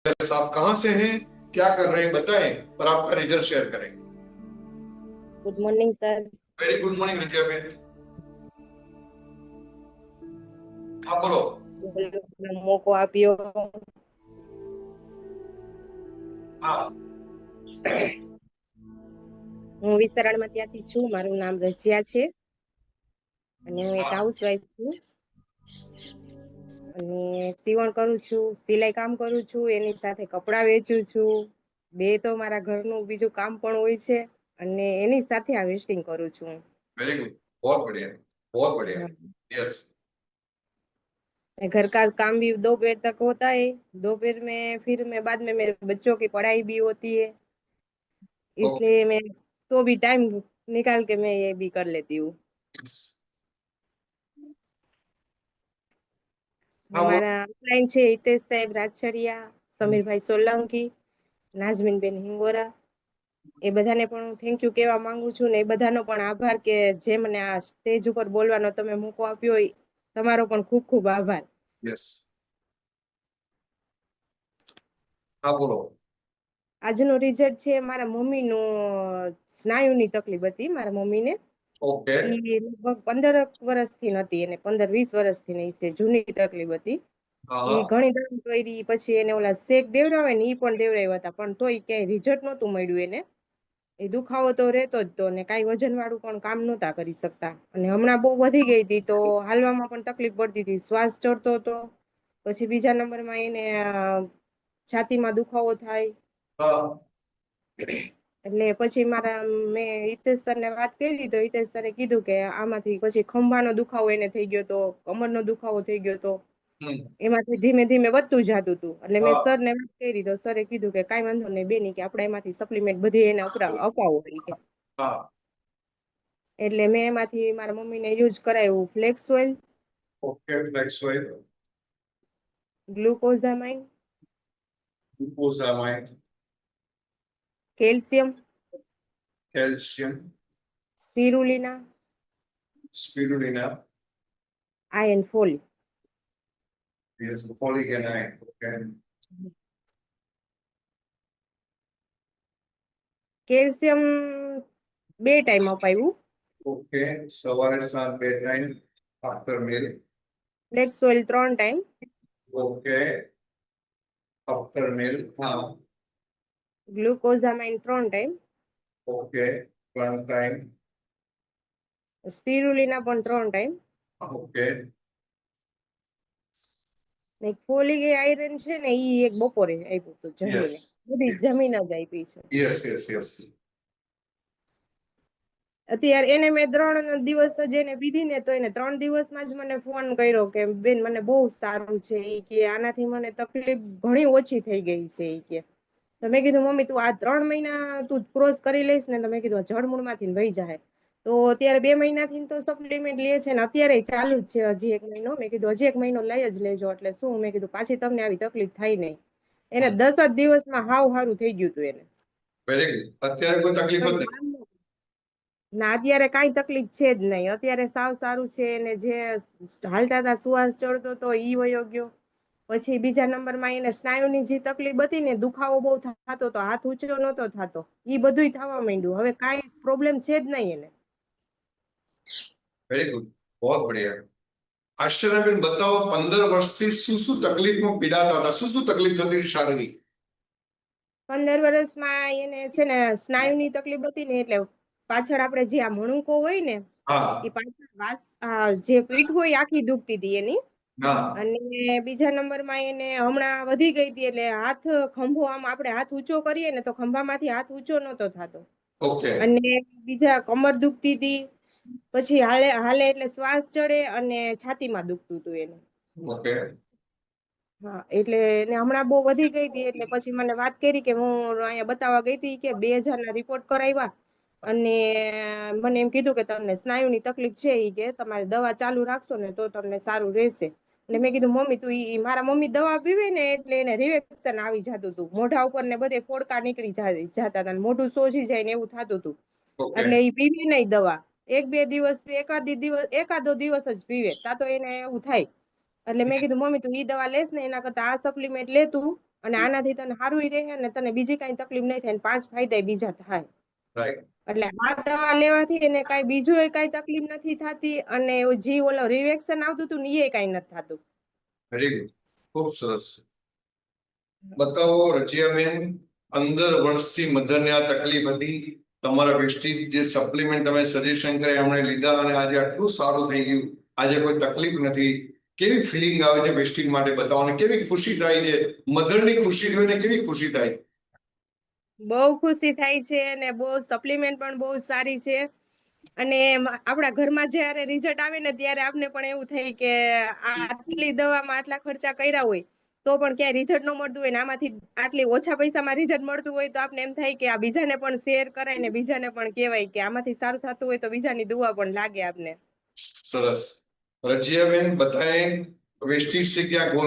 आप कहाँ से हैं, क्या कर रहे हैं बताएं और आपका रिजल्ट शेयर करें। Good morning sir. Very good morning Raziya ben. आप बोलो। મોકો આપ્યો। हाँ। હું વિસ્તરણમાં ત્યાંથી છું, મારું નામ રજિયા છે અને હું એક हाँ। હાઉસવાઈફ છું અને સીવણ કરું છું, સિલાઈ કામ કરું છું, એની સાથે કપડાં વેચું છું। બે તો મારા ઘરનું બીજું કામ પણ હોય છે અને એની સાથે આ વેસ્ટિંગ કરું છું। Very good. बहुत बढ़िया। बहुत बढ़िया। हाँ। यस। घर का काम भी दोपहर तक होता है। दोपहर में फिर मैं बाद में मेरे बच्चों की पढ़ाई भी होती है, इसलिए मैं तो भी टाइम निकाल के मैं ये भी कर लेती हूँ। हाँ बोलो। हमारा ऑनलाइन છે હિતેશ સાહેબ રાછડિયા, સમીરભાઈ સોલંકી, નાઝમીનબેન હિંગોરા, એ બધાને પણ હું થેન્ક યુ કહેવા માંગુ છું ને એ બધાનો પણ આભાર કે જે મને આ સ્ટેજ ઉપર બોલવાનો તમે મોકો આપ્યો હોય, તમારો પણ ખૂબ ખૂબ આભાર। यस। हाँ बोलो। આજનું રિઝલ્ટ છે મારા મમ્મીનું સ્નાયુની તકલીફ હતી મારા મમ્મીને। ओके। એ લગભગ 15 વર્ષથી નથી, એને 15-20 વર્ષથી નહીં છે, જૂની તકલીફ હતી। એ हाँ। ઘણી દવા કરી, પછી એને ઓલા શેક દેવડાવે ને એ પણ દેવડાવ્યા હતા, પણ તોય ક્યાંય રિઝલ્ટ નહોતું મળ્યું એને। એ દુખાવો તો રહેતો જ તો, ને કાંઈ વજન વાળું પણ કામ નહોતા કરી શકતા, અને હમણાં બહુ વધી ગઈ હતી તો હાલવામાં પણ તકલીફ પડતી હતી, શ્વાસ ચડતો હતો। પછી બીજા નંબરમાં એને છાતીમાં દુખાવો થાય। हाँ। એટલે પછી મેં હિતેશ સરને વાત કરી તો હિતેશ સરે કીધું કે આમાંથી પછી ખંભાનો દુખાવો એને થઈ ગયો તો, કમરનો દુખાવો થઈ ગયો તો, એમાંથી ધીમે ધીમે વધતું જતું હતું। એટલે મેં हाँ। સરને વાત કરી તો સરે કીધું કે કાંઈ વાંધો નહીં બેની, કે આપણે એમાંથી સપ્લિમેન્ટ બધી એને અપાવો કે। हाँ। એટલે મેં એમાંથી મારા મમ્મીને યુઝ કરાવ્યું flax oil, okay flax oil. Glucosamine, glucosamine. Calcium, calcium. Spirulina, spirulina. Iron folic. Yes folic and iron. Okay. Calcium 2 time અપાયું, ओके सवारे सात bed time after meal. Flax oil 3 time, okay after meal. हाँ। Glucosamine 3 time, okay one time. Spirulina પણ 3 time, okay. ને folic iron છે ને ઈ એક બપોરે આપ્યું હતું यस। જમીને, બધી यस। જમીને જ આપી છે। Yes yes yes. અત્યારે એને મેં 3 દિવસ જ એને પીધી ને તો એને 3 દિવસમાં જ મને ફોન કર્યો કે બેન મને બહુ સારું છે, ઈ કે આનાથી મને તકલીફ ઘણી ઓછી થઈ ગઈ છે ઈ કે। તો મેં કીધું મમ્મી તું આ 3 મહિના તું ક્રોસ કરી લઈશ ને તો મેં કીધું જળમૂળમાંથી વહી જાય। તો અત્યારે 2 મહિનાથી તો સપ્લિમેન્ટ લે છે ને અત્યારે ચાલુ જ છે, હજી 1 મહિનો, મેં કીધું હજી 1 મહિનો લઈ જ લેજો, એટલે શું મેં કીધું પાછી તમને આવી તકલીફ થાય નહીં। એને 10 જ દિવસમાં હાવ સારું થઈ ગયું હતું એને। Very good. અત્યારે કોઈ તકલીફ જ નહીં? ના અત્યારે કાંઈ તકલીફ છે જ નહીં, અત્યારે સાવ સારું છે। એને જે હાલતા હતા શ્વાસ ચડતો તો ઈ વયો ગયો। પછી બીજા નંબરમાં એને સ્નાયુની જે તકલીફ હતી ને, દુખાવો બહુ થતો તો, હાથ ઊંચો નહોતો થતો, ઈ બધુંય થવા માંડ્યું, હવે કાંઈ પ્રોબ્લેમ છે જ નહીં એને। Very good. बहुत बढ़िया। આશ્ચર્યબેન बताओ 15 વર્ષથી શું તકલીફમાં પીડાતા હતા, શું તકલીફ થતી હતી શારીરિક? 15 વર્ષમાં એને છે ને સ્નાયુની તકલીફ હતી ને, એટલે પાછળ આપણે જે આ મણુકો હોય ને હા। એ પાછળ જે પીઠ હોય આખી દુખતી હતી એની। હા। અને બીજા નંબરમાં એને હમણાં વધી ગઈ હતી, એટલે હાથ ખંભો આમ આપણે હાથ ઊંચો કરીએ ને તો ખંભામાંથી હાથ ઊંચો નહોતો થતો। ઓકે। અને બીજા કમર દુખતી હતી, પછી હાલે હાલે એટલે શ્વાસ ચડે, અને છાતીમાં દુખતું હતું એને। ઓકે। હા, એટલે એને હમણાં બહુ વધી ગઈ હતી, એટલે પછી મને વાત કરી કે હું અહીંયા બતાવવા ગઈ હતી કે 2000 ના રિપોર્ટ કરાવ્યા, અને મને એમ કીધું કે તમને સ્નાયુની તકલીફ છે, ઈ કે તમારે દવા ચાલુ રાખશો ને તો તમને સારું રહેશે। એટલે મેં કીધું મમ્મી તું મારા મમ્મી દવા પીવે ને એટલે એને રિએક્શન આવી જતું હતું, મોઢા ઉપર ને બધે ફોડકા નીકળી જતા હતા, મોઢું સોજી જાય ને એવું થતું હતું। ઓકે। એટલે એ પીવે નહીં દવા, 1-2 દિવસ, એકાદો દિવસ જ પીવે, તા તો એને એવું થાય। એટલે મેં કીધું મમ્મી તું ઈ દવા લેસ ને એના કરતા આ સપ્લિમેન્ટ લે તું, અને આનાથી તને સારું રહે ને તને બીજી કઈ તકલીફ નહીં થાય ને 5 ફાયદા બીજા થાય. રાઈટ. એટલે આ દવા લેવાથી એને કઈ બીજું કઈ તકલીફ નથી થતી અને જે ઓલો રિએક્શન આવતું હતું ને એ કઈ નથી થતું. વેરી ગુડ, ખૂબ સરસ. બતાવો રજિયાબેન, 15 વર્ષથી મધરને આ તકલીફ હતી, તમારા વેસ્ટીજ જે સપ્લિમેન્ટ તમે સજેશન કર્યા એમણે લીધા અને આજે આટલું સારું થઈ ગયું, આજે કોઈ તકલીફ નથી. કેવી ફિલિંગ આવે છે વેસ્ટીજ માટે? બતાવો ને કેવી ખુશી થાય છે, મધરની ખુશી જોઈને કેવી ખુશી થાય? બહુ ખુશી થાય છે અને બહુ સપ્લિમેન્ટ પણ બહુ સારી છે. અને આપણા ઘરમાં જયારે રિઝલ્ટ આવે ને ત્યારે આપને પણ એવું થાય કે આટલી દવામાં આટલા ખર્ચા કર્યા હોય તો પણ ક્યાંય રિઝલ્ટ ન મળતું હોય ને આમાંથી આટલી ઓછા પૈસામાં રિઝલ્ટ મળતું હોય તો આપને એમ થાય કે આ બીજાને પણ શેર કરાય ને બીજાને પણ કહેવાય કે આમાંથી સારું થતું હોય તો બીજાની દુઆ પણ લાગે આપને. સરસ. રજિયાબેન, બધાએ વેસ્ટીજ से क्या गोल